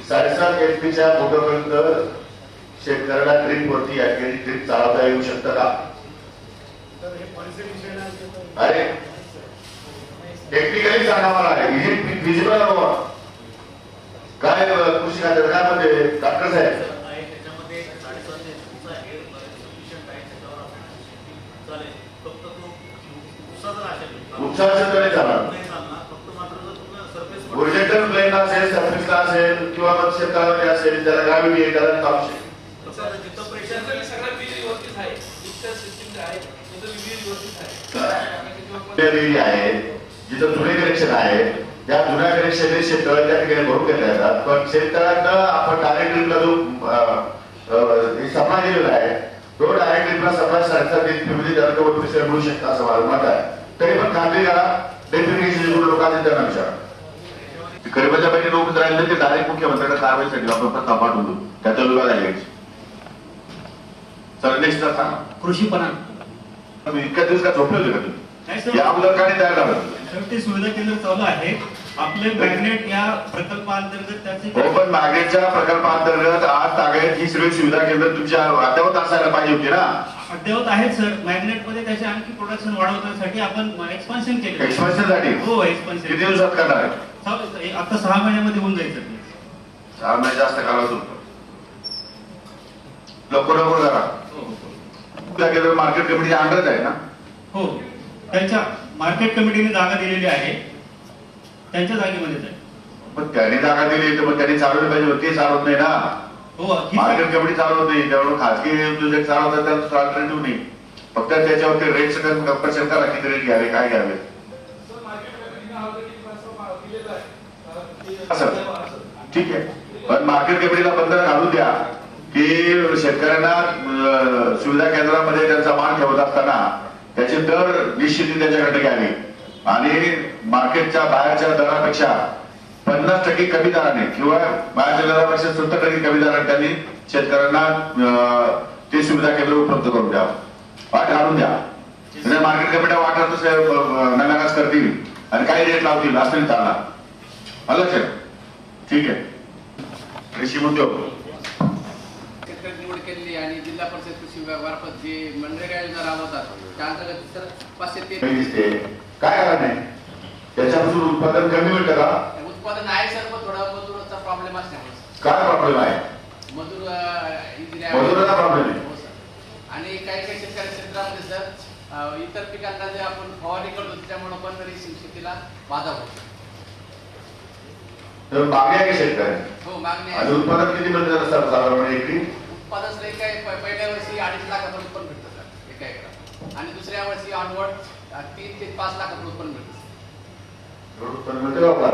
7.5 HP मोटरपर्यंत शेतकऱ्याला drip वरती drip चालवता येऊ शकतं का? अरे टेक्निकली सांगा मला, is it feasible or not? काय कृषी खात्यात काय म्हणते डॉक्टर साहेब? उपचाराचं तरी चालणार, होरिझॉन्टल प्लेन असेल, सरफेसला असेल किंवा मग शेतामध्ये असेल, त्याला ग्रॅव्हिटी आहे, त्याला ताप आहे, जिथं जुने कनेक्शन आहे त्या जुन्या कनेक्शन शेततळ त्या ठिकाणी भरून घेतल्या जातात. पण शेततळांना आपण डायरेक्ट ड्रिपला जो सप्लाय दिलेला आहे तो डायरेक्ट ड्रिपला सप्लाय 7.5 मिळू शकता असं मला मत आहे. तरी पण खात्री करा, डेफिनेशन लोकांचे त्यांना विचार गरिबाच्या पैकी लोक राहिले ते डायरेक्ट मुख्यमंत्र्यांना कारवाईसाठी आपण प्रस्ताव पाठवतो त्याच्या विभागाला. सर नेक्स्ट सांगा. कृषी पणा इतक्या दिवस का झोपले होते का तुम्ही? या अगोदर काय तयार झालं? ते सुविधा केंद्र चालू आहे आपले मॅग्नेट या प्रकल्पांतर्गत त्याचे. हो, पण मॅग्नेटच्या प्रकल्पांतर्गत आज तागायत ही सगळी सुविधा केंद्र तुमच्या अद्यावत असायला पाहिजे होती ना? अद्यावत आहेत सर. मॅग्नेट मध्ये त्याचे आणखी प्रोडक्शन वाढवण्यासाठी आपण एक्सपान्शन केले. एक्सपान्शन साठी? हो, एक्सपान्शन. किती दिवसात करणार आहे? आता 6 महिन्यामध्ये होऊन जाईल सर. 6 महिने जास्त कालावधी होतो. लवकर लवकर करा. मार्केट कमिटीच्या अंडरच आहे ना? हो, त्यांच्या मार्केट कमिटीने जागा दिलेली आहे, त्यांच्या जागेमध्येच आहे. पण त्यांनी जागा दिली तर मग त्यांनी चालवली पाहिजे, ते चालवत नाही ना. हो, मार्केट कमिटी चालवत नाही, त्यामुळे खाजगी उद्योजक चालवतात त्यांचा अल्टरनेटिव्ह नाही. फक्त त्याच्यावरती रेट कंपल्शन करा, किती रेट घ्यावे काय घ्यावे असं. ठीक आहे, पण मार्केट कमिटीला बंधन घालून द्या की शेतकऱ्यांना सुविधा केंद्रामध्ये त्यांचा माल ठेवत असताना त्याचे दर निश्चिती त्याच्याकडे घ्यावी आणि मार्केटच्या बाहेरच्या दरापेक्षा 50% कमी दराने किंवा बाहेरच्या दरापेक्षा 70% कमी दराने त्यांनी शेतकऱ्यांना ते सुविधा केंद्र उपलब्ध करून द्यावं, वाट घालून द्या. मार्केट कमिट्या वाटत नव्यानाच करतील आणि काही रेट लावतील असं नाही चालणार. आलं सर? ठीक आहे. कृषी उद्योग निवड केलेली आणि जिल्हा परिषद कृषी विभागामार्फत जे मनरेगा योजना राबवतात त्या अंतर्गत सर 513 काय कारण आहे त्याच्यापासून उत्पादन कमी मिळतं का? उत्पादन आहे सर, पण थोडा मजुराचा प्रॉब्लेम असल्यामुळे. काय प्रॉब्लेम आहे? मजुराचा प्रॉब्लेम आहे. हो सर. आणि काही काही शेतकरी क्षेत्रामध्ये सर इतर पिकांना जे आपण फवारणी करतो त्यामुळे पण शेतीला बाधा होतो. तर मागणी आहे का शेतकरी? हो, मागणी आहे. आणि उत्पादन किती मिळतं सर साधारण एकरी? उत्पादन सर पहिल्या वर्षी 2.5 लाखापर्यंत उत्पन्न भेटतं सर एका एकरात, आणि दुसऱ्या वर्षी ऑनवर्ड 3 ते 5 लाखापर्यंत उत्पन्न भेटतं. उत्पन्न मिळतं का?